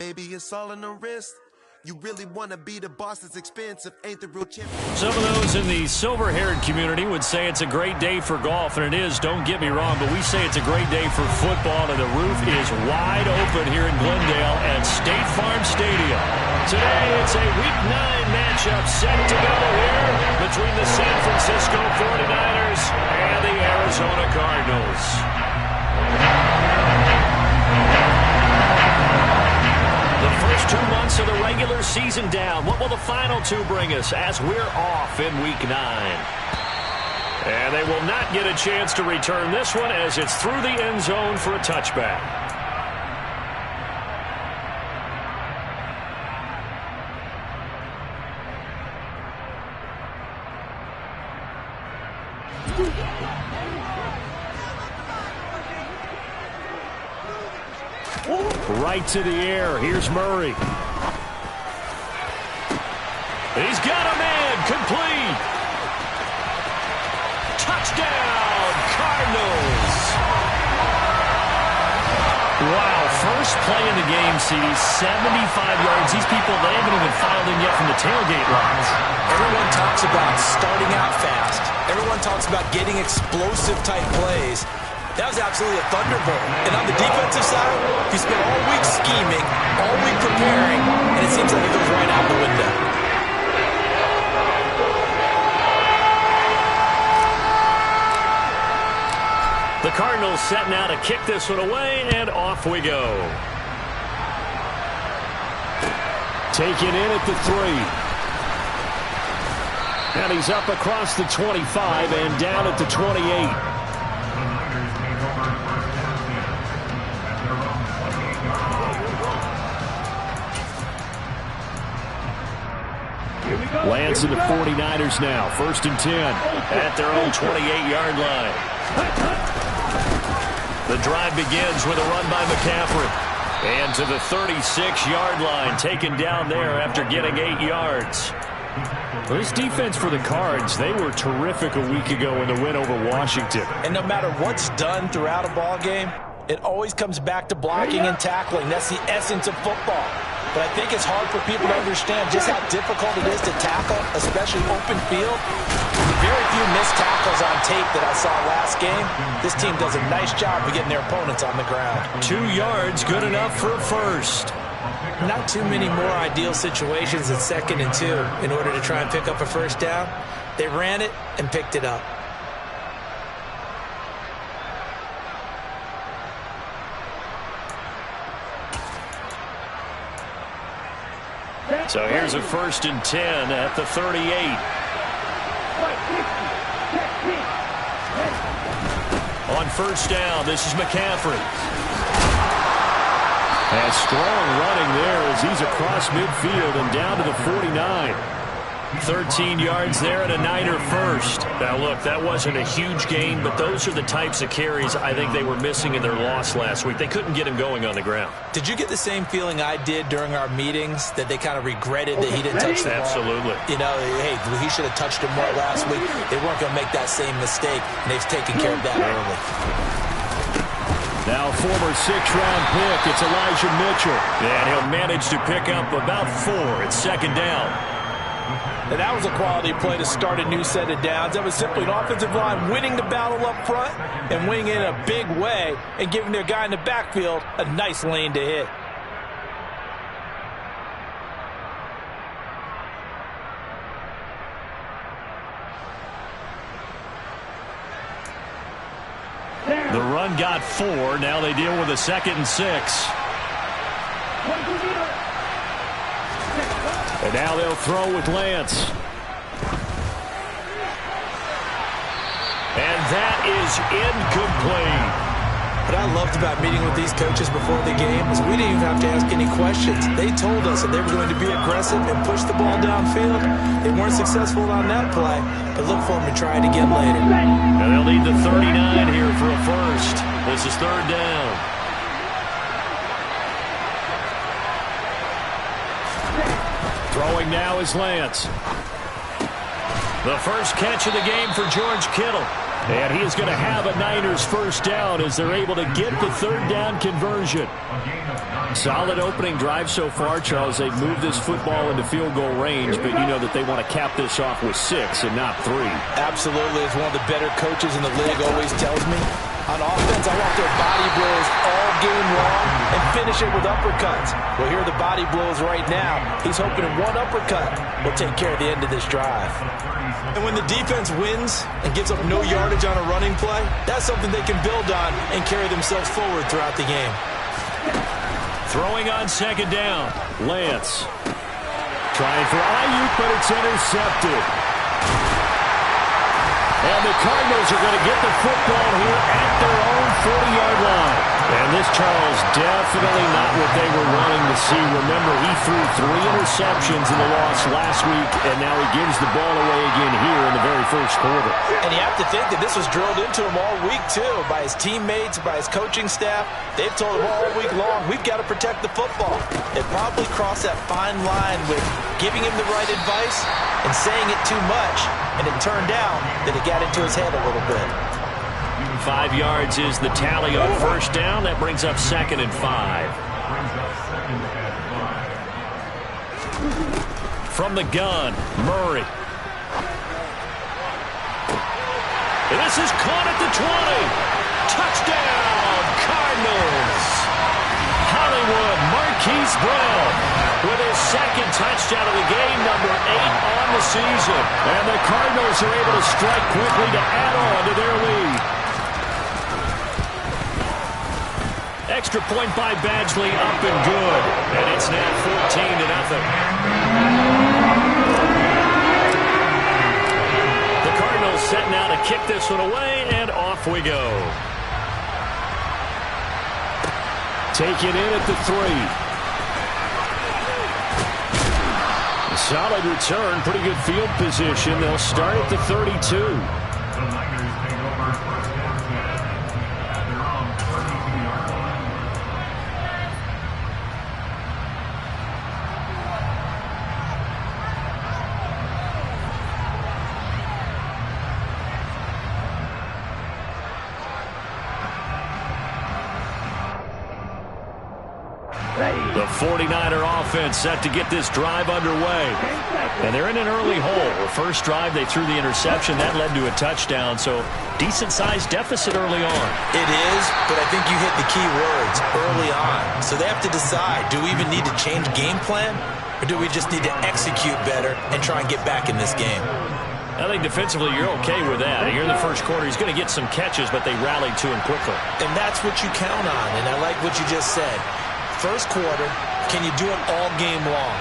baby, it's all in the wrist. You really want to be the boss that's expensive, ain't the real champion. Some of those in the silver-haired community would say it's a great day for golf, and it is, don't get me wrong, but we say it's a great day for football, and the roof is wide open here in Glendale at State Farm Stadium. Today, it's a Week 9 matchup set to go here between the San Francisco 49ers and the Arizona Cardinals. The first 2 months of the regular season down. What will the final 2 bring us as we're off in Week 9? And they will not get a chance to return this one as it's through the end zone for a touchback. Right to the air. Here's Murray. He's got a man. Complete. Touchdown, Cardinals. Wow, first play in the game, CD, 75 yards. These people, they haven't even filed in yet from the tailgate lines. Everyone talks about starting out fast. Everyone talks about getting explosive type plays. That was absolutely a thunderbolt. And on the defensive side, you spent all week scheming, all week preparing, and it seems like it goes right out the window. The Cardinals set now to kick this one away, and off we go. Taken in at the 3. And he's up across the 25 and down at the 28. Lance and the 49ers now. 1st and 10 at their own 28-yard line. The drive begins with a run by McCaffrey. And to the 36-yard line, taken down there after getting 8 yards. Well, this defense for the Cards, they were terrific a week ago in the win over Washington. And no matter what's done throughout a ball game, it always comes back to blocking and tackling. That's the essence of football. But I think it's hard for people to understand just how difficult it is to tackle, especially open field. Very few missed tackles on tape that I saw last game. This team does a nice job of getting their opponents on the ground. 2 yards, good enough for a first. Not too many more ideal situations at 2nd and 2 in order to try and pick up a first down. They ran it and picked it up. So here's a 1st and 10 at the 38. On 1st down, this is McCaffrey. And strong running there as he's across midfield and down to the 49. 13 yards there and a Niner first. Now, look, that wasn't a huge gain, but those are the types of carries I think they were missing in their loss last week. They couldn't get him going on the ground. Did you get the same feeling I did during our meetings, that they kind of regretted that he didn't touch the ball? Absolutely. You know, hey, he should have touched him more last week. They weren't going to make that same mistake, and they've taken care of that early. Now, former 6th-round pick, it's Elijah Mitchell. And he'll manage to pick up about 4 at 2nd down. And that was a quality play to start a new set of downs. That was simply an offensive line winning the battle up front and winning it in a big way and giving their guy in the backfield a nice lane to hit. The run got 4. Now they deal with a 2nd and 6. And now they'll throw with Lance. And that is incomplete. What I loved about meeting with these coaches before the game is we didn't even have to ask any questions. They told us that they were going to be aggressive and push the ball downfield. They weren't successful on that play, but look for them to try it again later. And they'll need the 39 here for a first. This is 3rd down. Throwing now is Lance. The first catch of the game for George Kittle. And he is going to have a Niners first down as they're able to get the third down conversion. Solid opening drive so far, Charles. They've moved this football into field goal range, but you know that they want to cap this off with 6 and not 3. Absolutely. As one of the better coaches in the league always tells me, on offense, I want their body blows all game long and finish it with uppercuts. Well, here are the body blows right now. He's hoping one uppercut will take care of the end of this drive. And when the defense wins and gives up no yardage on a running play, that's something they can build on and carry themselves forward throughout the game. Throwing on second down, Lance. Trying for Ayuk, but it's intercepted. And the Cardinals are going to get the football here at their own 40-yard line. And this, Charles, definitely not what they were wanting to see. Remember, he threw 3 interceptions in the loss last week, and now he gives the ball away again here in the very first quarter. And you have to think that this was drilled into him all week, too, by his teammates, by his coaching staff. They've told him all week long, we've got to protect the football. It probably crossed that fine line with giving him the right advice and saying it too much, and it turned out that it got into his head a little bit. 5 yards is the tally on first down. That brings up 2nd and 5. From the gun, Murray. This is caught at the 20. Touchdown, Cardinals. Hollywood Marquise Brown with his 2nd touchdown of the game, number 8 on the season. And the Cardinals are able to strike quickly to add on to their lead. Extra point by Badgley, up and good. And it's now 14-0. The Cardinals set now to kick this one away, and off we go. Take it in at the 3. Solid return, pretty good field position. They'll start at the 32. The 49er offense set to get this drive underway. And they're in an early hole. The first drive, they threw the interception. That led to a touchdown, so decent-sized deficit early on. It is, but I think you hit the key words, early on. So they have to decide, do we even need to change game plan, or do we just need to execute better and try and get back in this game? I think defensively you're okay with that. Here in the first quarter, he's going to get some catches, but they rallied to him quickly. And that's what you count on, and I like what you just said. First quarter, can you do it all game long?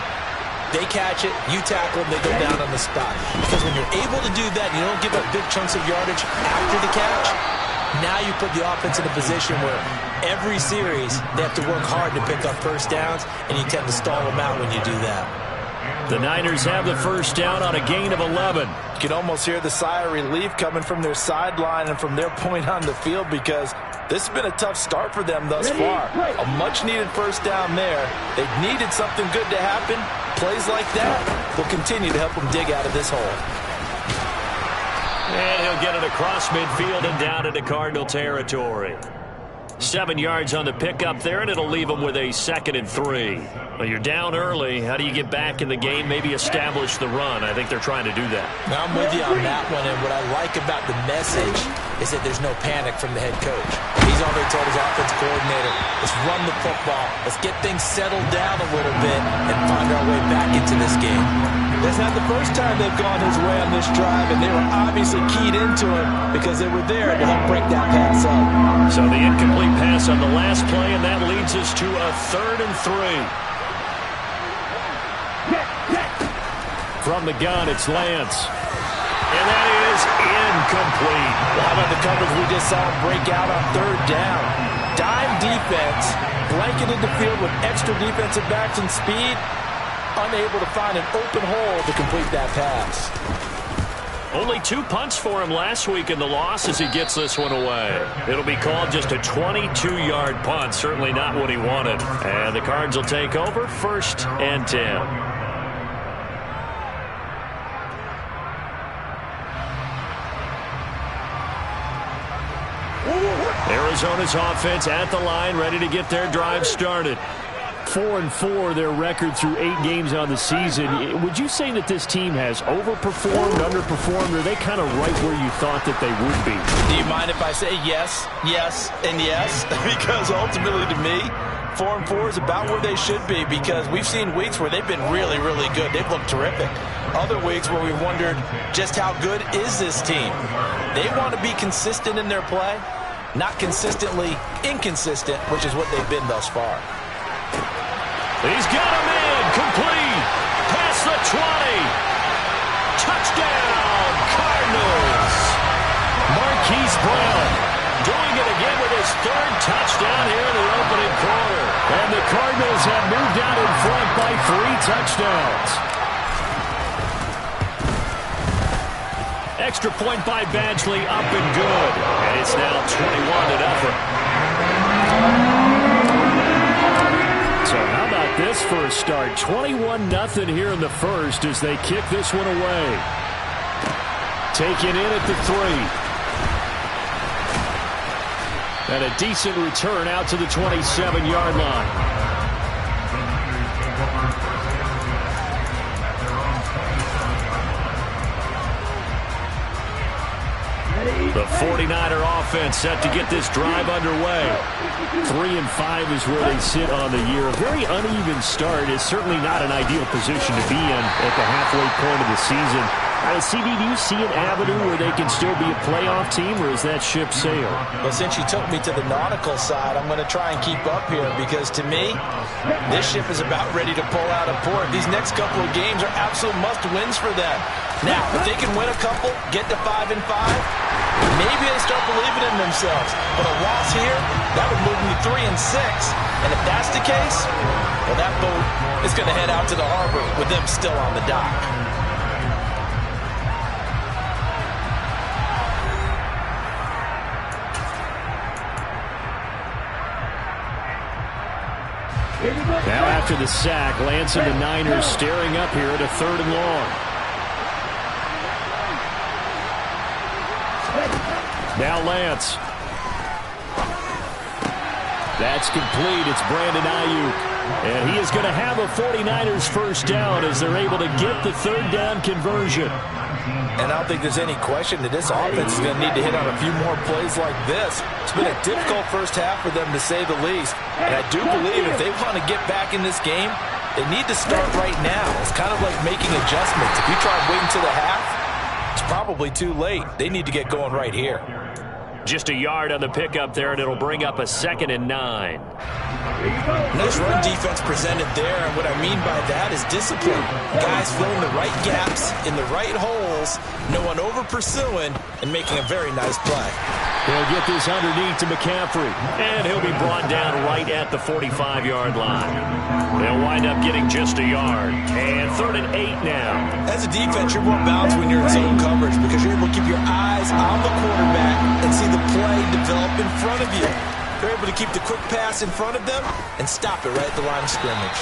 They catch it, you tackle them, they go down on the spot. Because when you're able to do that, you don't give up big chunks of yardage after the catch, now you put the offense in a position where every series they have to work hard to pick up first downs, and you tend to stall them out when you do that. The Niners have the first down on a gain of 11. You can almost hear the sigh of relief coming from their sideline and from their point on the field, because this has been a tough start for them thus far. A much-needed first down there. They've needed something good to happen. Plays like that will continue to help them dig out of this hole. And he'll get it across midfield and down into Cardinal territory. 7 yards on the pickup there, and it'll leave them with a 2nd and 3. Well, you're down early. How do you get back in the game, maybe establish the run? I think they're trying to do that. Now, I'm with you on that one, and what I like about the message is that there's no panic from the head coach. He's already told his offense coordinator, let's run the football, let's get things settled down a little bit and find our way back into this game. That's not the first time they've gone his way on this drive, and they were obviously keyed into it because they were there to help break that pass up. So the incomplete pass on the last play, and that leads us to a 3rd and 3. From the gun, it's Lance. And that is incomplete. Well, how about the coverage we just saw break out on 3rd down? Dime defense, blanketed the field with extra defensive backs and speed, unable to find an open hole to complete that pass. Only 2 punts for him last week in the loss as he gets this one away. It'll be called just a 22-yard punt, certainly not what he wanted. And the Cards will take over, 1st and 10. Arizona's offense at the line, ready to get their drive started. 4-4, their record through 8 games on the season. Would you say that this team has overperformed, underperformed, or are they kind of right where you thought that they would be? Do you mind if I say yes, yes, and yes? Because ultimately to me, 4-4 is about where they should be, because we've seen weeks where they've been really, really good. They've looked terrific. Other weeks where we wondered just how good is this team. They want to be consistent in their play, not consistently inconsistent, which is what they've been thus far. He's got him in, complete, past the 20. Touchdown, Cardinals. Marquise Brown doing it again with his 3rd touchdown here in the opening quarter. And the Cardinals have moved out in front by 3 touchdowns. Extra point by Badgley, up and good. And it's now 21-0. So how about this for a start? 21-0 here in the first as they kick this one away. Taken in at the 3. And a decent return out to the 27-yard line. The 49er offense set to get this drive underway. 3-5 is where they sit on the year. A very uneven start is certainly not an ideal position to be in at the halfway point of the season. CB, do you see an avenue where they can still be a playoff team, or is that ship sailed? Well, since you took me to the nautical side, I'm going to try and keep up here, because to me, this ship is about ready to pull out of port. These next couple of games are absolute must-wins for them. Now, if they can win a couple, get to 5-5, maybe they start believing in themselves. But a loss here, that would move them to 3-6. And if that's the case, well, that boat is going to head out to the harbor with them still on the dock. Now after the sack, Lance and the Niners staring up here at a 3rd and long. Now Lance. That's complete. It's Brandon Ayuk. And he is going to have a 49ers first down as they're able to get the 3rd down conversion. And I don't think there's any question that this offense is going to need to hit on a few more plays like this. It's been a difficult first half for them, to say the least. And I do believe if they want to get back in this game, they need to start right now. It's kind of like making adjustments. If you try waiting to the half, it's probably too late. They need to get going right here. Just a yard on the pickup there, and it'll bring up a 2nd and 9. Nice run defense presented there, and what I mean by that is discipline. Guys filling the right gaps in the right holes, no one over-pursuing, and making a very nice play. He'll get this underneath to McCaffrey, and he'll be brought down right at the 45-yard line. They'll wind up getting just a yard, and 3rd and 8 now. As a defense, you're more balanced when you're in zone coverage because you're able to keep your eyes on the quarterback and see the play develop in front of you. They're able to keep the quick pass in front of them and stop it right at the line of scrimmage.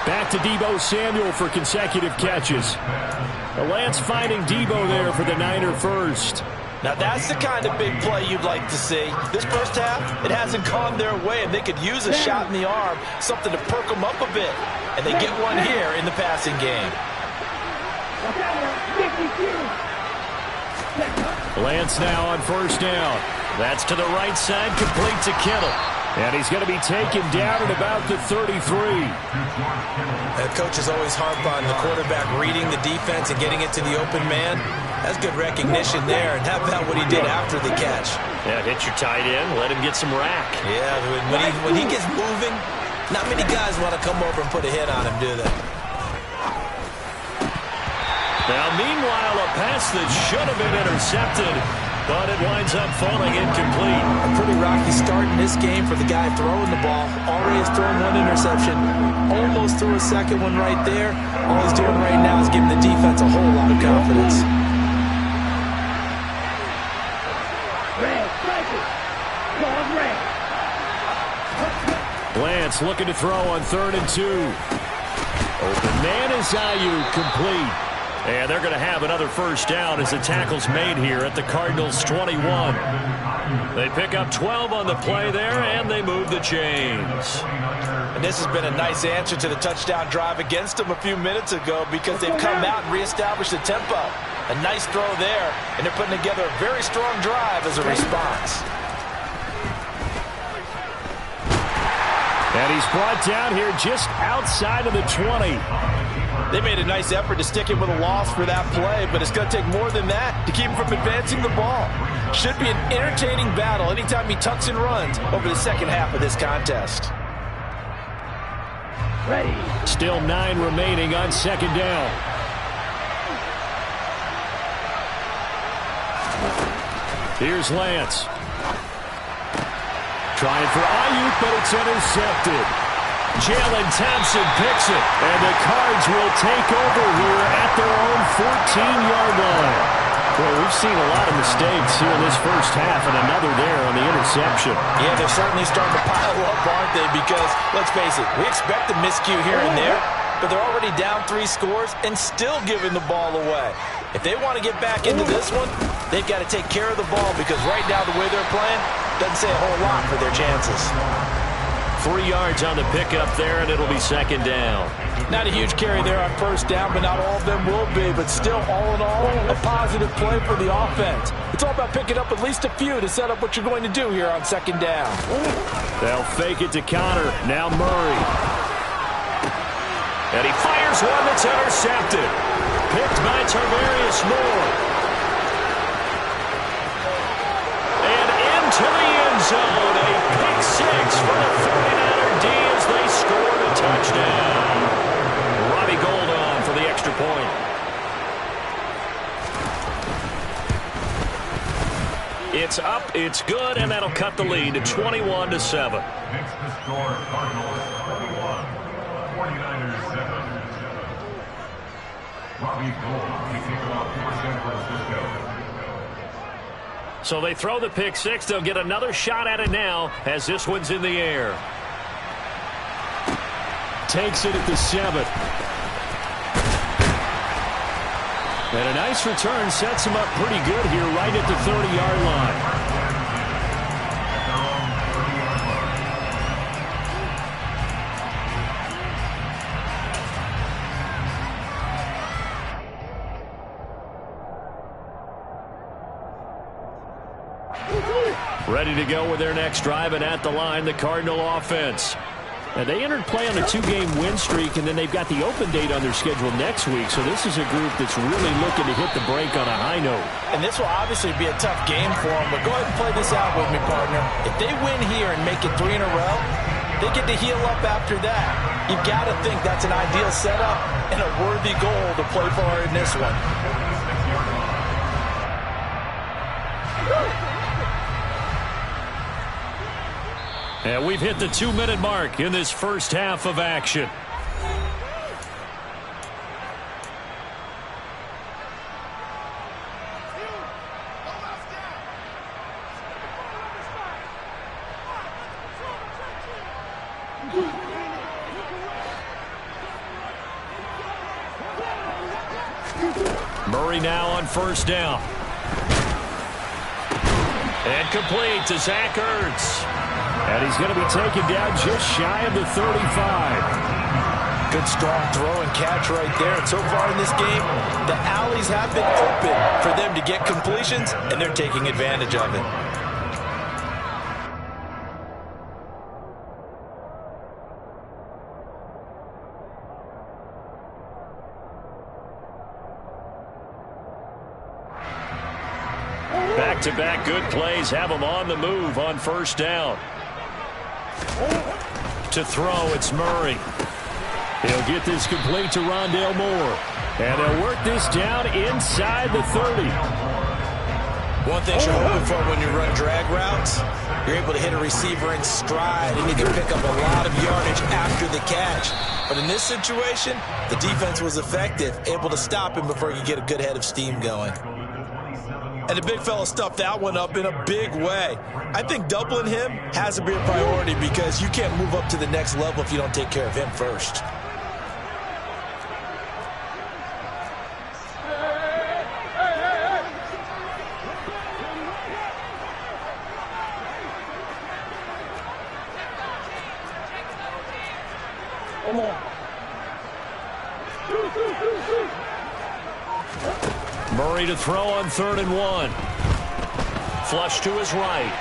Back to Deebo Samuel for consecutive catches. Lance finding Deebo there for the Niner first. Now that's the kind of big play you'd like to see. This first half, it hasn't gone their way, and they could use a shot in the arm, something to perk them up a bit. And they get one here in the passing game. Lance now on first down. That's to the right side, complete to Kittle. And he's going to be taken down at about the 33. The coach is always harp on the quarterback reading the defense and getting it to the open man. That's good recognition there, and how about what he did after the catch? Yeah, hit your tight end, let him get some rack. Yeah, when he gets moving, not many guys want to come over and put a hit on him, do they? Now, meanwhile, a pass that should have been intercepted, but it winds up falling incomplete. A pretty rocky start in this game for the guy throwing the ball. Already has thrown one interception. Almost threw a second one right there. All he's doing right now is giving the defense a whole lot of confidence. Lance looking to throw on 3rd and 2. Open man is Ayuk, complete. And they're going to have another first down as the tackle's made here at the Cardinals' 21. They pick up 12 on the play there, and they move the chains. And this has been a nice answer to the touchdown drive against them a few minutes ago because they've come out and reestablished the tempo. A nice throw there, and they're putting together a very strong drive as a response. And he's brought down here just outside of the 20. They made a nice effort to stick him with a loss for that play, but it's going to take more than that to keep him from advancing the ball. Should be an entertaining battle anytime he tucks and runs over the second half of this contest. Ready. Still 9 remaining on second down. Here's Lance. Trying for Ayuk, but it's intercepted. Jalen Thompson picks it, and the Cards will take over here at their own 14-yard line. Well, we've seen a lot of mistakes here in this first half, and another there on the interception. Yeah, they're certainly starting to pile up, aren't they? Because, let's face it, we expect a miscue here and there, but they're already down 3 scores and still giving the ball away. If they want to get back into this one, they've got to take care of the ball because right now the way they're playing doesn't say a whole lot for their chances. 3 yards on the pickup there, and it'll be second down. Not a huge carry there on first down, but not all of them will be. But still, all in all, a positive play for the offense. It's all about picking up at least a few to set up what you're going to do here on second down. They'll fake it to Connor. Now Murray. And he fires one that's intercepted. Picked by Tarvarius Moore. And into the end zone. A pick 6 for the 49er D as they scored a touchdown. Robbie Gould on for the extra point. It's up, it's good, and that'll cut the lead to 21-7. Next to score, Cardinals 21, 49ers 7. Robbie Gould, he kicked off for San Francisco. So they throw the pick 6. They'll get another shot at it now as this one's in the air. Takes it at the 7. And a nice return sets him up pretty good here right at the 30-yard line. Ready to go with their next drive, and at the line, the Cardinal offense. And they entered play on a 2-game win streak, and then they've got the open date on their schedule next week. So this is a group that's really looking to hit the break on a high note. And this will obviously be a tough game for them, but go ahead and play this out with me, partner. If they win here and make it 3 in a row, they get to heal up after that. You've got to think that's an ideal setup and a worthy goal to play for in this one. And we've hit the 2-minute mark in this first half of action. Murray now on first down. And complete to Zach Ertz. And he's going to be taken down just shy of the 35. Good strong throw and catch right there. And so far in this game, the alleys have been open for them to get completions, and they're taking advantage of it. Back-to-back good plays have them on the move on first down. To throw, it's Murray. He'll get this complete to Rondale Moore. And they'll work this down inside the 30. One thing you're hoping for when you run drag routes, you're able to hit a receiver in stride, and you can pick up a lot of yardage after the catch. But in this situation, the defense was effective, able to stop him before you get a good head of steam going. And the big fella stuffed that one up in a big way. I think doubling him has to be a priority because you can't move up to the next level if you don't take care of him first. Murray to throw on 3rd and 1. Flush to his right.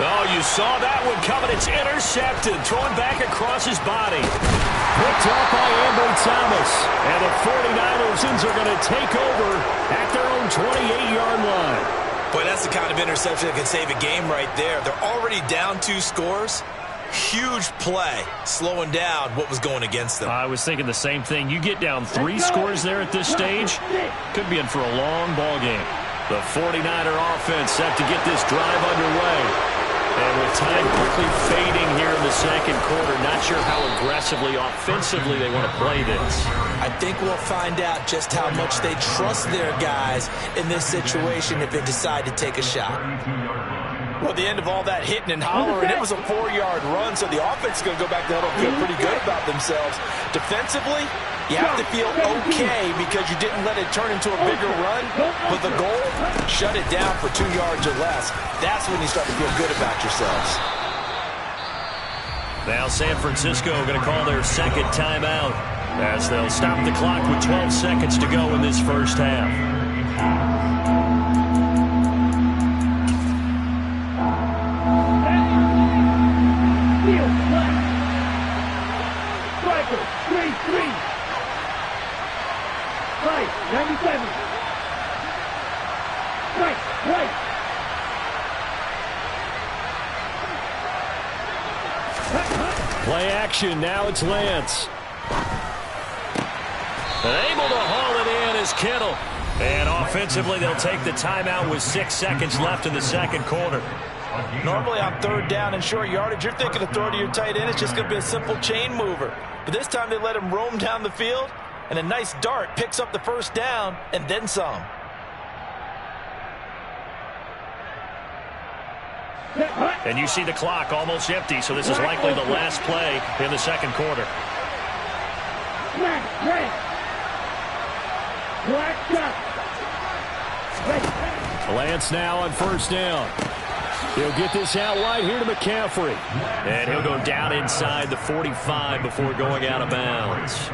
Oh, you saw that one coming. It's intercepted. Thrown back across his body. Picked up by Ambry Thomas. And the 49ers are going to take over at their own 28-yard line. Boy, that's the kind of interception that can save a game right there. They're already down 2 scores. Huge play, slowing down what was going against them. I was thinking the same thing. You get down 3 scores there at this stage, could be in for a long ball game. The 49er offense set to get this drive underway. And with time quickly fading here in the second quarter, not sure how aggressively, offensively they want to play this. I think we'll find out just how much they trust their guys in this situation if they decide to take a shot. Well, the end of all that hitting and hollering, it was a 4-yard run, so the offense is going to go back to huddle and feel pretty good about themselves. Defensively, you have to feel okay because you didn't let it turn into a bigger run, but the goal, shut it down for 2 yards or less. That's when you start to feel good about yourselves. Now San Francisco going to call their second timeout as they'll stop the clock with 12 seconds to go in this first half. Play action, now it's Lance. And able to haul it in is Kittle. And offensively, they'll take the timeout with 6 seconds left in the second quarter. Normally on 3rd down and short yardage, you're thinking of throw to your tight end. It's just going to be a simple chain mover. But this time they let him roam down the field, and a nice dart picks up the first down and then some. And you see the clock almost empty, so this is likely the last play in the second quarter. Lance now on 1st down. He'll get this out wide here to McCaffrey. And he'll go down inside the 45 before going out of bounds.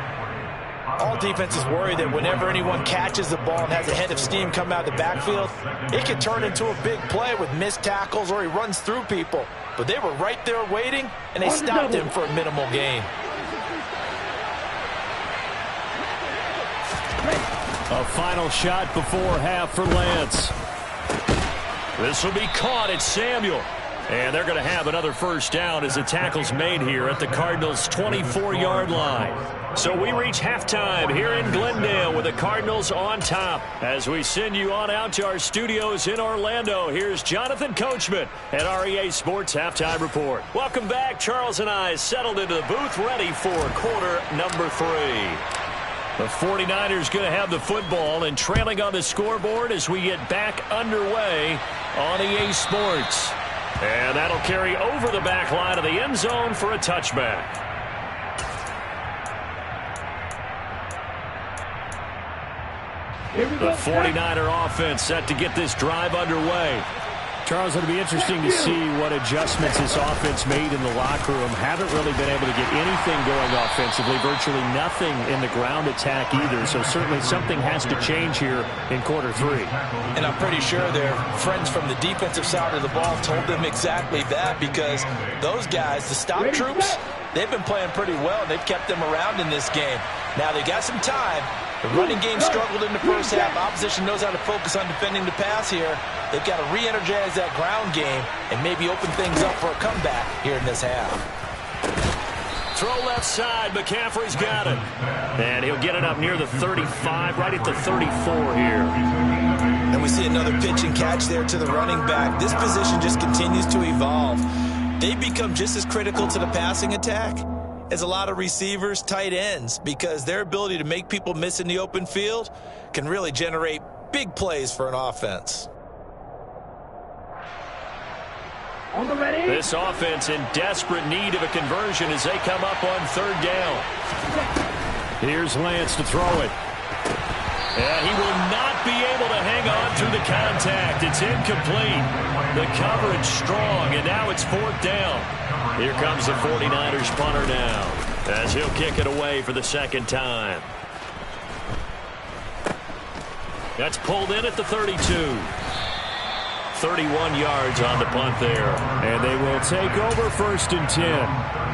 All defenses worry that whenever anyone catches the ball and has a head of steam come out of the backfield, it can turn into a big play with missed tackles or he runs through people. But they were right there waiting, and they stopped him for a minimal gain. A final shot before half for Lance. This will be caught at Samuel. And they're going to have another first down as the tackle's made here at the Cardinals' 24-yard line. So we reach halftime here in Glendale with the Cardinals on top. As we send you on out to our studios in Orlando, here's Jonathan Coachman at REA Sports Halftime Report. Welcome back. Charles and I settled into the booth ready for quarter number 3. The 49ers going to have the football and trailing on the scoreboard as we get back underway on EA Sports. And that'll carry over the back line of the end zone for a touchback. The 49er offense set to get this drive underway. Charles, it'll be interesting to see what adjustments this offense made in the locker room. Haven't really been able to get anything going offensively, virtually nothing in the ground attack either. So certainly something has to change here in quarter 3. And I'm pretty sure their friends from the defensive side of the ball told them exactly that, because those guys, the stop troops, they've been playing pretty well, and they've kept them around in this game. Now they got some time. The running game struggled in the first half. Opposition knows how to focus on defending the pass here. They've got to re-energize that ground game and maybe open things up for a comeback here in this half. Throw left side. McCaffrey's got it. And he'll get it up near the 35, right at the 34 here. And we see another pitch and catch there to the running back. This position just continues to evolve. They become just as critical to the passing attack as a lot of receivers, tight ends, because their ability to make people miss in the open field can really generate big plays for an offense. This offense in desperate need of a conversion as they come up on 3rd down. Here's Lance to throw it. And he will not be able to hang on through the contact. It's incomplete. The coverage strong, and now it's 4th down. Here comes the 49ers punter now. as he'll kick it away for the second time. That's pulled in at the 32. 31 yards on the punt there. And they will take over 1st and 10.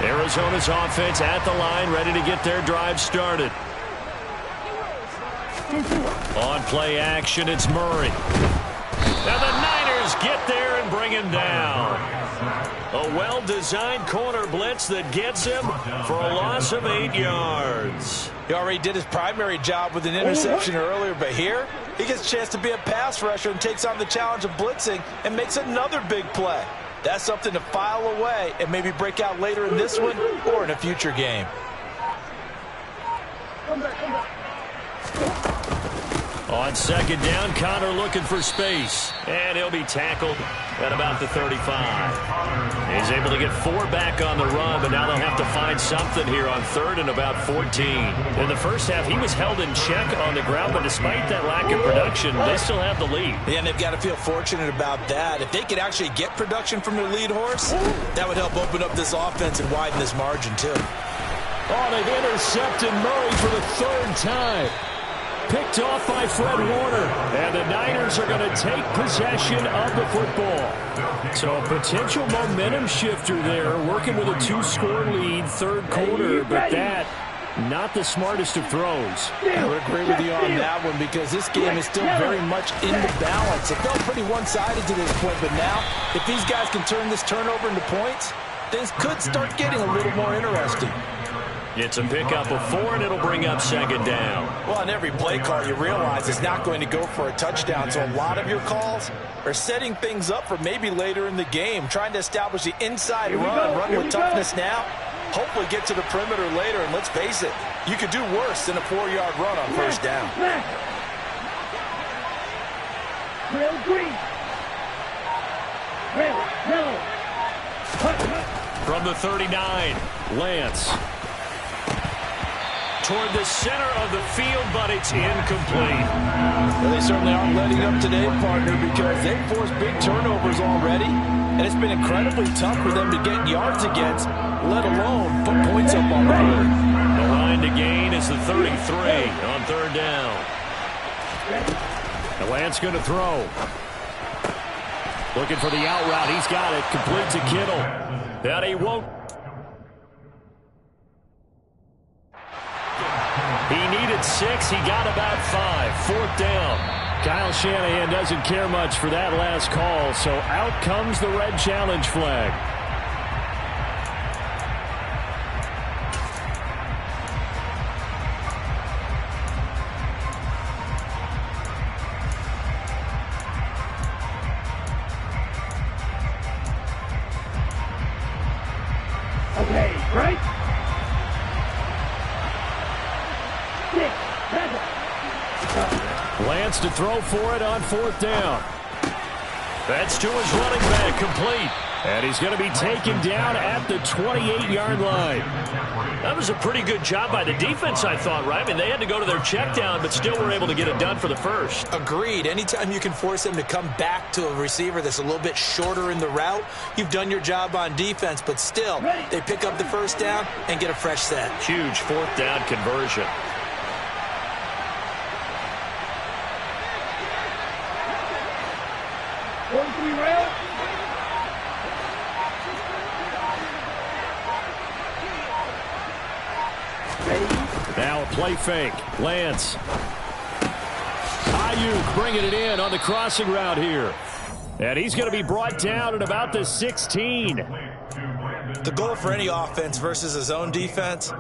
Arizona's offense at the line, ready to get their drive started. On play action, it's Murray. Now the Niners get there and bring him down. A well-designed corner blitz that gets him for a loss of 8 yards. He already did his primary job with an interception earlier, but here he gets a chance to be a pass rusher and takes on the challenge of blitzing and makes another big play. That's something to file away and maybe break out later in this one or in a future game. On second down, Connor looking for space. And he'll be tackled at about the 35. He's able to get 4 back on the run, but now they'll have to find something here on 3rd and about 14. In the first half, he was held in check on the ground, but despite that lack of production, they still have the lead. Yeah, and they've got to feel fortunate about that. If they could actually get production from their lead horse, that would help open up this offense and widen this margin, too. Oh, they've intercepted Murray for the 3rd time. Picked off by Fred Warner. And the Niners are going to take possession of the football. So a potential momentum shifter there, working with a 2-score lead, 3rd quarter, but that, not the smartest of throws. I would agree with you on that one because this game is still very much in the balance. It felt pretty one-sided to this point, but now, if these guys can turn this turnover into points, things could start getting a little more interesting. It's a pickup of 4, and it'll bring up 2nd down. Well, on every play call, you realize it's not going to go for a touchdown, so a lot of your calls are setting things up for maybe later in the game, trying to establish the inside run with toughness now, hopefully get to the perimeter later, and let's face it, you could do worse than a 4-yard run on 1st down. Real green. Real yellow. From the 39, Lance. Toward the center of the field, but it's incomplete. Well, they certainly aren't letting up today, partner, because they've forced big turnovers already, and it's been incredibly tough for them to get yards against, let alone put points up on the board. The line to gain is the 33 on 3rd down. The Lance going to throw. Looking for the out route. He's got it. Complete to Kittle. That he won't. He needed 6. He got about 5. 4th down. Kyle Shanahan doesn't care much for that last call, so out comes the red challenge flag. Okay, right? Lance to throw for it on 4th down. That's to his running back, complete. And he's going to be taken down at the 28-yard line. That was a pretty good job by the defense, I thought, right? I mean, they had to go to their check down, but still were able to get it done for the 1st. Agreed. Anytime you can force them to come back to a receiver that's a little bit shorter in the route, you've done your job on defense, but still, they pick up the 1st down and get a fresh set. Huge 4th down conversion. Now a play fake. Lance. Ayuk bringing it in on the crossing route here. And he's going to be brought down at about the 16. The goal for any offense versus a zone defense,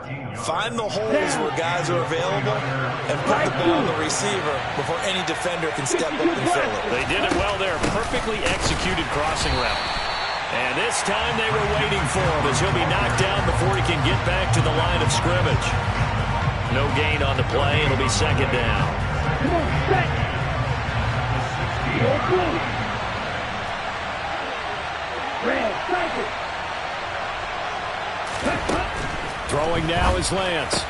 find the holes where guys are available and put the ball on the receiver before any defender can step up and fill it. They did it well there. Perfectly executed crossing route. And this time they were waiting for him as he'll be knocked down before he can get back to the line of scrimmage. No gain on the play. It'll be 2nd down. Come on, set. Red, cycle. Throwing now is Lance.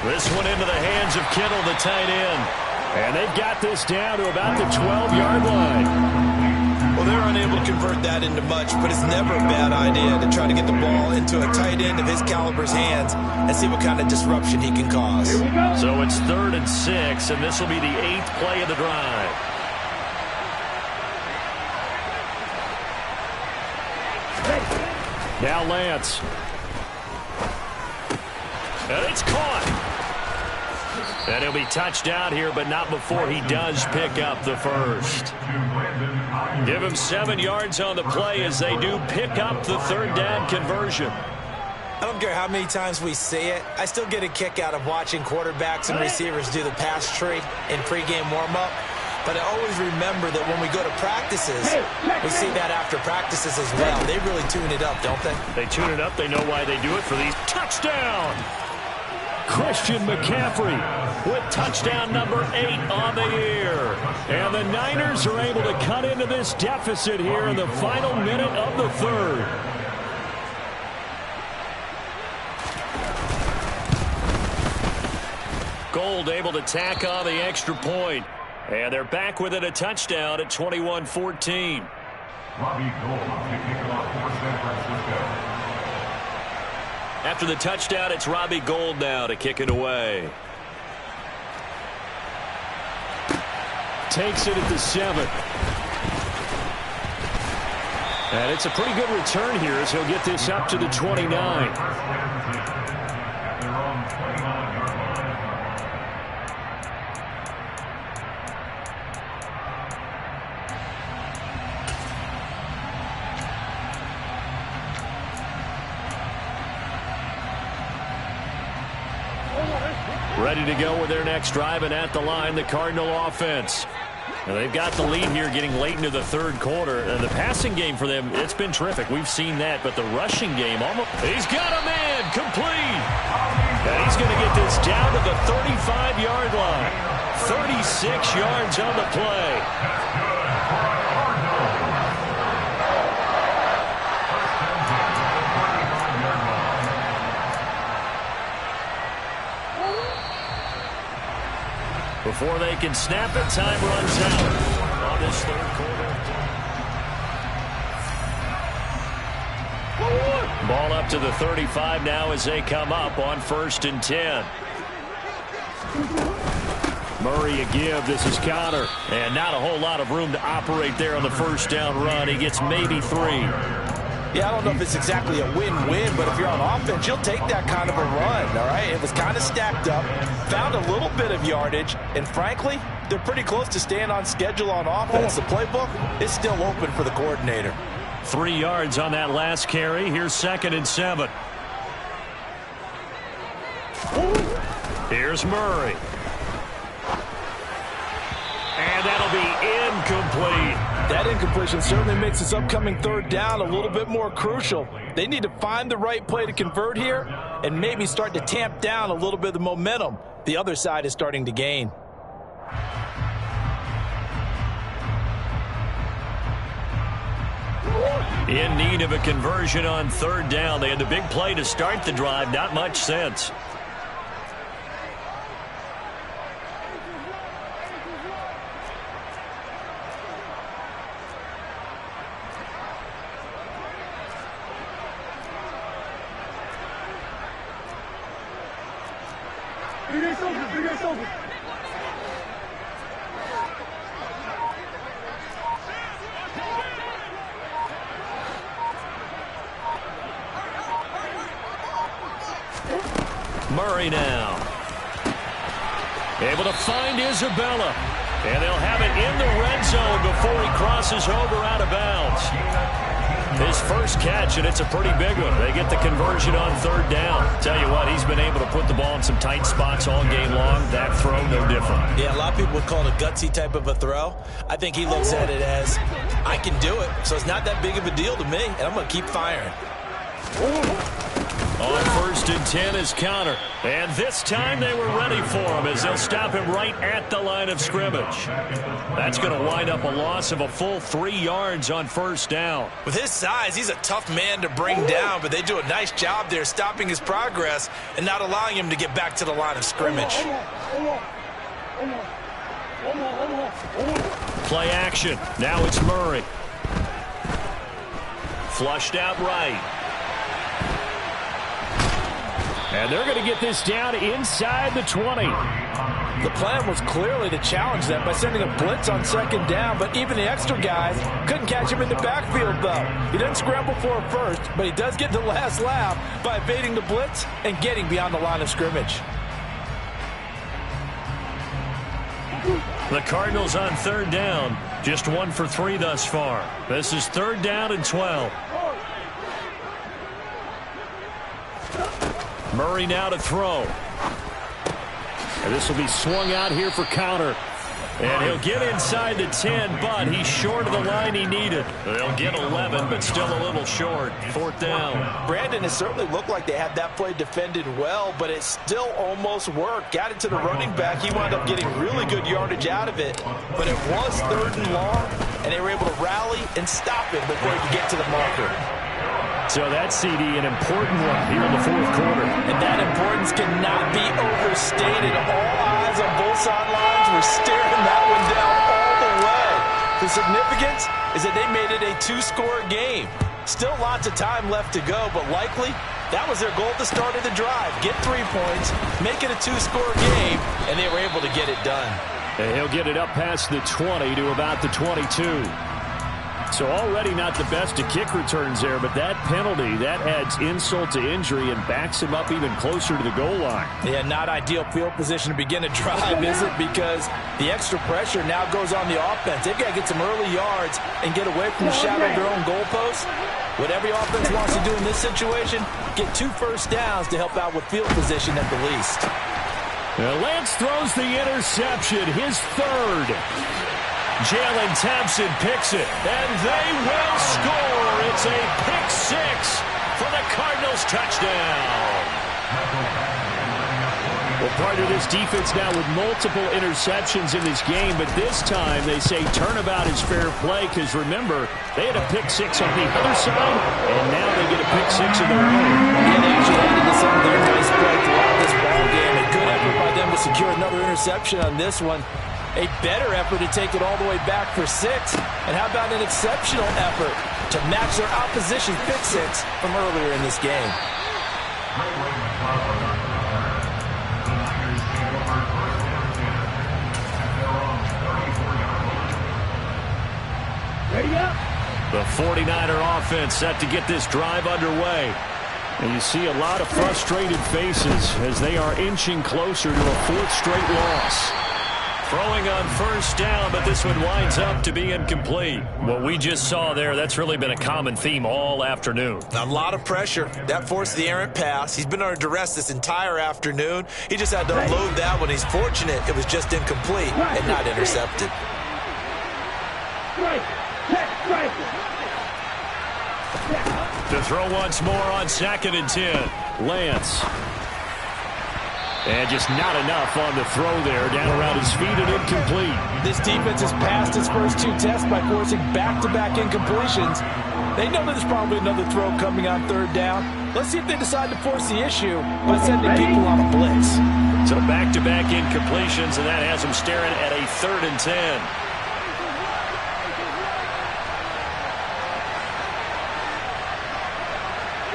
This one into the hands of Kittle, the tight end. And they've got this down to about the 12-yard line. Well, they're unable to convert that into much, but it's never a bad idea to try to get the ball into a tight end of his caliber's hands and see what kind of disruption he can cause. So it's 3rd and 6, and this will be the 8th play of the drive. Now Lance. And it's caught. And he'll be touched out here, but not before he does pick up the first. Give him 7 yards on the play as they do pick up the 3rd down conversion. I don't care how many times we see it. I still get a kick out of watching quarterbacks and receivers do the pass tree in pregame warm-up. But I always remember that when we go to practices, we see that after practices as well. They really tune it up, don't they? They tune it up. They know why they do it for these. Touchdown! Christian McCaffrey with touchdown number 8 on the year. And the Niners are able to cut into this deficit here in the final minute of the 3rd. Gold able to tack on the extra point. And they're back within a touchdown at 21-14. Robbie Gould to kick it off for San Francisco. After the touchdown, it's Robbie Gould now to kick it away. Takes it at the 7. And it's a pretty good return here as he'll get this up to the 29. Ready to go with their next drive, and at the line, the Cardinal offense. Now they've got the lead here getting late into the 3rd quarter. And the passing game for them, it's been terrific. We've seen that, but the rushing game almost. He's got a man complete. And he's going to get this down to the 35-yard line. 36 yards on the play. Before they can snap it, time runs out on this 3rd quarter. Ball up to the 35 now as they come up on 1st and 10. Murray a give. This is Connor. And not a whole lot of room to operate there on the 1st down run. He gets maybe 3. Yeah, I don't know if it's exactly a win-win, but if you're on offense, you'll take that kind of a run, all right? It was kind of stacked up, found a little bit of yardage, and frankly, they're pretty close to staying on schedule on offense. The playbook is still open for the coordinator. 3 yards on that last carry. Here's 2nd and 7. Here's Murray. And that'll be incomplete. That incompletion certainly makes this upcoming 3rd down a little bit more crucial. They need to find the right play to convert here and maybe start to tamp down a little bit of the momentum the other side is starting to gain. In need of a conversion on 3rd down. They had the big play to start the drive. Not much sense. Murray now. Able to find Isabella. And they'll have it in the red zone before he crosses over out of bounds. His first catch, and it's a pretty big one. They get the conversion on 3rd down. Tell you what, he's been able to put the ball in some tight spots all game long. That throw, no different. Yeah, a lot of people would call it a gutsy type of a throw. I think he looks at it as, I can do it, so it's not that big of a deal to me, and I'm going to keep firing. On 1st and 10 is Connor. And this time they were ready for him as they'll stop him right at the line of scrimmage. That's going to wind up a loss of a full 3 yards on 1st down. With his size, he's a tough man to bring down, but they do a nice job there stopping his progress and not allowing him to get back to the line of scrimmage. Play action. Now it's Murray. Flushed out right. And they're going to get this down inside the 20. The plan was clearly to challenge them by sending a blitz on second down, but even the extra guys couldn't catch him in the backfield, though. He doesn't scramble for it first, but he does get the last laugh by evading the blitz and getting beyond the line of scrimmage. The Cardinals on third down. Just 1 for 3 thus far. This is 3rd down and 12. Murray now to throw. And this will be swung out here for counter. And he'll get inside the 10, but he's short of the line he needed. They'll get 11, but still a little short. 4th down. Brandon, it certainly looked like they had that play defended well, but it still almost worked. Got it to the running back. He wound up getting really good yardage out of it. But it was 3rd and long, and they were able to rally and stop it before he could get to the marker. So that CD, an important one here in the 4th quarter. And that importance cannot be overstated. All eyes on both sidelines were staring that one down all the way. The significance is that they made it a 2-score game. Still lots of time left to go, but likely that was their goal at the start of the drive. Get 3 points, make it a 2-score game, and they were able to get it done. And he'll get it up past the 20 to about the 22. So already not the best of kick returns there, but that penalty, that adds insult to injury and backs him up even closer to the goal line. Yeah, not ideal field position to begin a drive, is it? Because the extra pressure now goes on the offense. They've got to get some early yards and get away from the shadow of their own goalposts. What every offense wants to do in this situation, get 2 first downs to help out with field position at the least. Now Lance throws the interception, his 3rd. Jalen Thompson picks it, and they will score. It's a pick 6 for the Cardinals touchdown. Well, part of this defense now with multiple interceptions in this game, but this time they say turnabout is fair play because, remember, they had a pick 6 on the other side, and now they get a pick 6 of their own. Yeah, they actually ended this on their nice play throughout this ball game. A good effort by them to secure another interception on this one. A better effort to take it all the way back for 6. And how about an exceptional effort to match their opposition's pick 6 from earlier in this game? Ready up. The 49er offense set to get this drive underway. And you see a lot of frustrated faces as they are inching closer to a 4th straight loss. Throwing on 1st down, but this one winds up to be incomplete. What we just saw there, that's really been a common theme all afternoon. A lot of pressure. That forced the errant pass. He's been under duress this entire afternoon. He just had to unload that one. He's fortunate it was just incomplete and not intercepted. Strike. Check. Strike. To throw once more on 2nd and 10. Lance. And just not enough on the throw there. Down around his feet and incomplete. This defense has passed its first 2 tests by forcing back-to-back incompletions. They know there's probably another throw coming on 3rd down. Let's see if they decide to force the issue by sending people on a blitz. So back-to-back incompletions, and that has them staring at a 3rd and 10.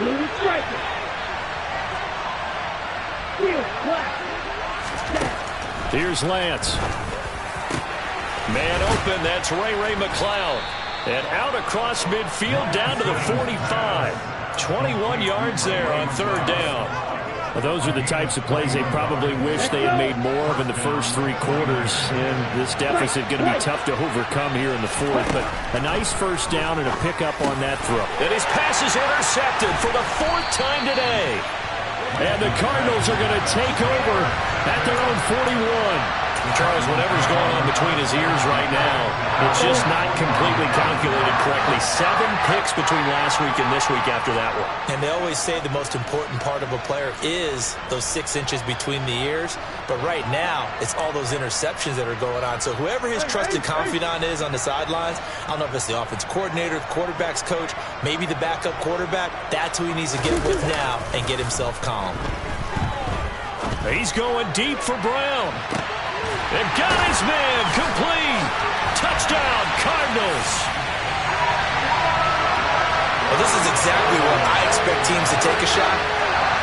Blue striker. Here's Lance. Man open, that's Ray McCloud. And out across midfield down to the 45. 21 yards there on 3rd down. Well, those are the types of plays they probably wish they had made more of in the first 3 quarters. And this deficit going to be tough to overcome here in the 4th. But a nice 1st down and a pickup on that throw. And his pass is intercepted for the 4th time today. And the Cardinals are going to take over at their own 41. Charles, whatever's going on between his ears right now, it's just not completely calculated correctly. 7 picks between last week and this week after that one. And they always say the most important part of a player is those 6 inches between the ears. But right now, it's all those interceptions that are going on. So whoever his trusted confidant is on the sidelines, I don't know if it's the offense coordinator, the quarterback's coach, maybe the backup quarterback, that's who he needs to get with now and get himself calm. He's going deep for Brown. And got his man complete. Touchdown, Cardinals. Well, this is exactly what I expect teams to take a shot.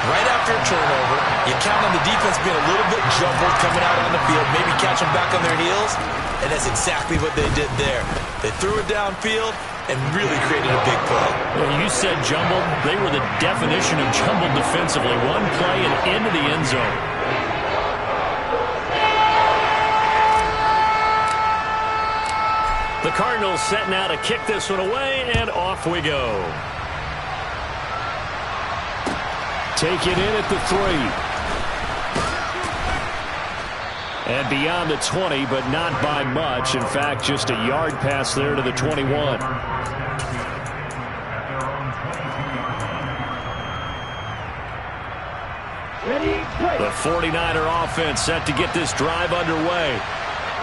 Right after a turnover, you count on the defense being a little bit jumbled coming out on the field, maybe catch them back on their heels, and that's exactly what they did there. They threw it downfield and really created a big play. Well, you said jumbled. They were the definition of jumbled defensively. One play and into the end zone. The Cardinals set now to kick this one away, and off we go. Take it in at the 3. And beyond the 20, but not by much. In fact, just a yard pass there to the 21. The 49er offense set to get this drive underway.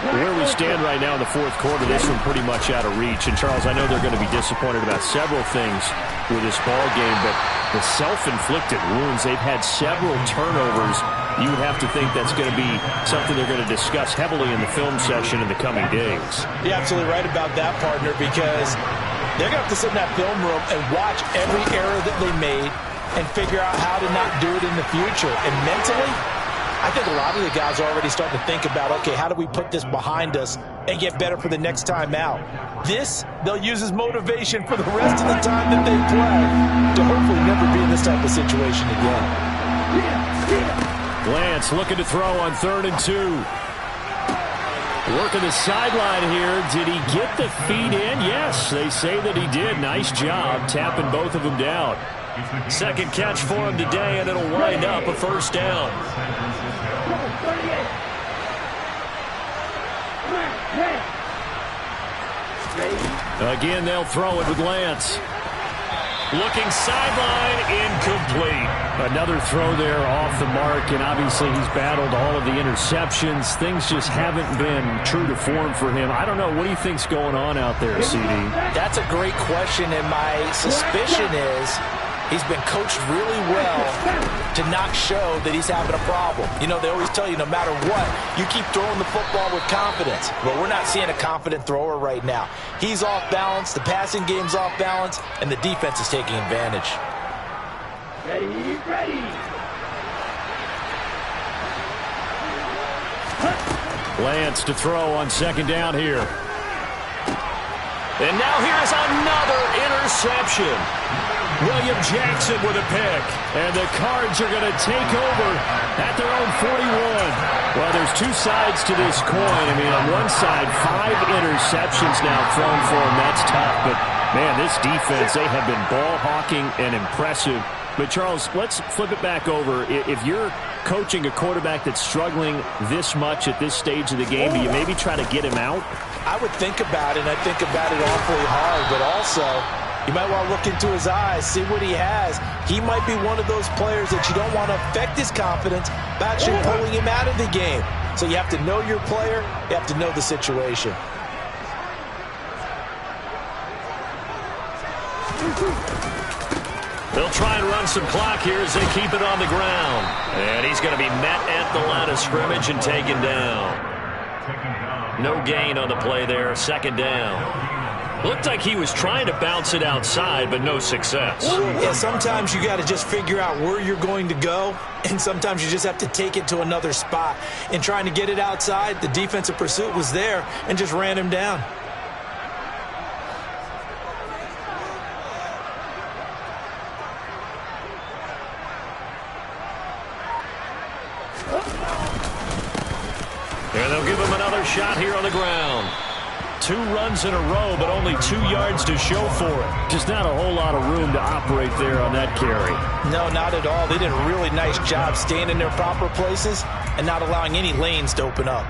Where we stand right now in the fourth quarter, this one pretty much out of reach. And, Charles, I know they're going to be disappointed about several things with this ball game, but the self-inflicted wounds, they've had several turnovers. You would have to think that's going to be something they're going to discuss heavily in the film session in the coming days. You're absolutely right about that, partner, because they're going to have to sit in that film room and watch every error that they made and figure out how to not do it in the future. And mentally, I think a lot of the guys are already starting to think about, okay, how do we put this behind us and get better for the next time out? This, they'll use as motivation for the rest of the time that they play to hopefully never be in this type of situation again. Lance looking to throw on 3rd and 2. Working the sideline here. Did he get the feet in? Yes, they say that he did. Nice job tapping both of them down. Second catch for him today, and it'll wind up a first down. Again, they'll throw it with Lance. Looking sideline, incomplete. Another throw there off the mark, and obviously he's battled all of the interceptions. Things just haven't been true to form for him. I don't know. What do you think's going on out there, CD? That's a great question, and my suspicion is he's been coached really well to not show that he's having a problem. You know, they always tell you no matter what, you keep throwing the football with confidence. But we're not seeing a confident thrower right now. He's off balance, the passing game's off balance, and the defense is taking advantage. Ready. Lance to throw on 2nd down here. And now here's another interception. William Jackson with a pick. And the Cards are going to take over at their own 41. Well, there's two sides to this coin. I mean, on one side, 5 interceptions now thrown for him. That's tough. But, man, this defense, they have been ball hawking and impressive. But, Charles, let's flip it back over. If you're coaching a quarterback that's struggling this much at this stage of the game, do you maybe try to get him out? I would think about it, and I think about it awfully hard, but also you might want to look into his eyes, see what he has. He might be one of those players that you don't want to affect his confidence by actually pulling him out of the game. So you have to know your player, you have to know the situation. They'll try and run some clock here as they keep it on the ground. And he's going to be met at the line of scrimmage and taken down. No gain on the play there, 2nd down. Looked like he was trying to bounce it outside, but no success. Yeah, sometimes you got to just figure out where you're going to go, and sometimes you just have to take it to another spot. In trying to get it outside, the defensive pursuit was there and just ran him down. And they'll give him another shot here on the ground. 2 runs in a row, but only 2 yards to show for it. Just not a whole lot of room to operate there on that carry. No, not at all. They did a really nice job staying in their proper places and not allowing any lanes to open up.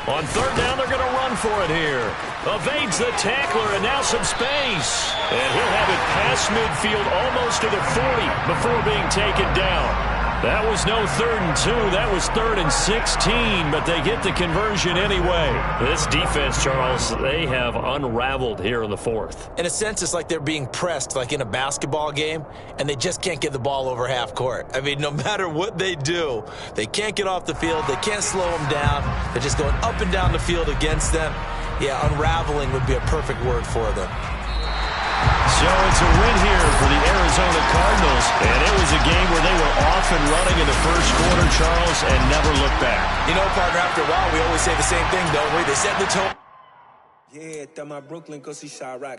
On 3rd down, they're going to run for it here. Evades the tackler, and now some space. And he'll have it past midfield, almost to the 40, before being taken down. That was no 3rd and 2. That was 3rd and 16, but they get the conversion anyway. This defense, Charles, they have unraveled here in the 4th. In a sense, it's like they're being pressed like in a basketball game, and they just can't get the ball over half court. I mean, no matter what they do, they can't get off the field. They can't slow them down. They're just going up and down the field against them. Yeah, unraveling would be a perfect word for them. So it's a win here for the Arizona Cardinals, and it was a game where they were off and running in the first quarter, Charles, and never looked back. You know, partner, after a while, we always say the same thing, don't we? They set the tone. Yeah, my Brooklyn, go see Chirac.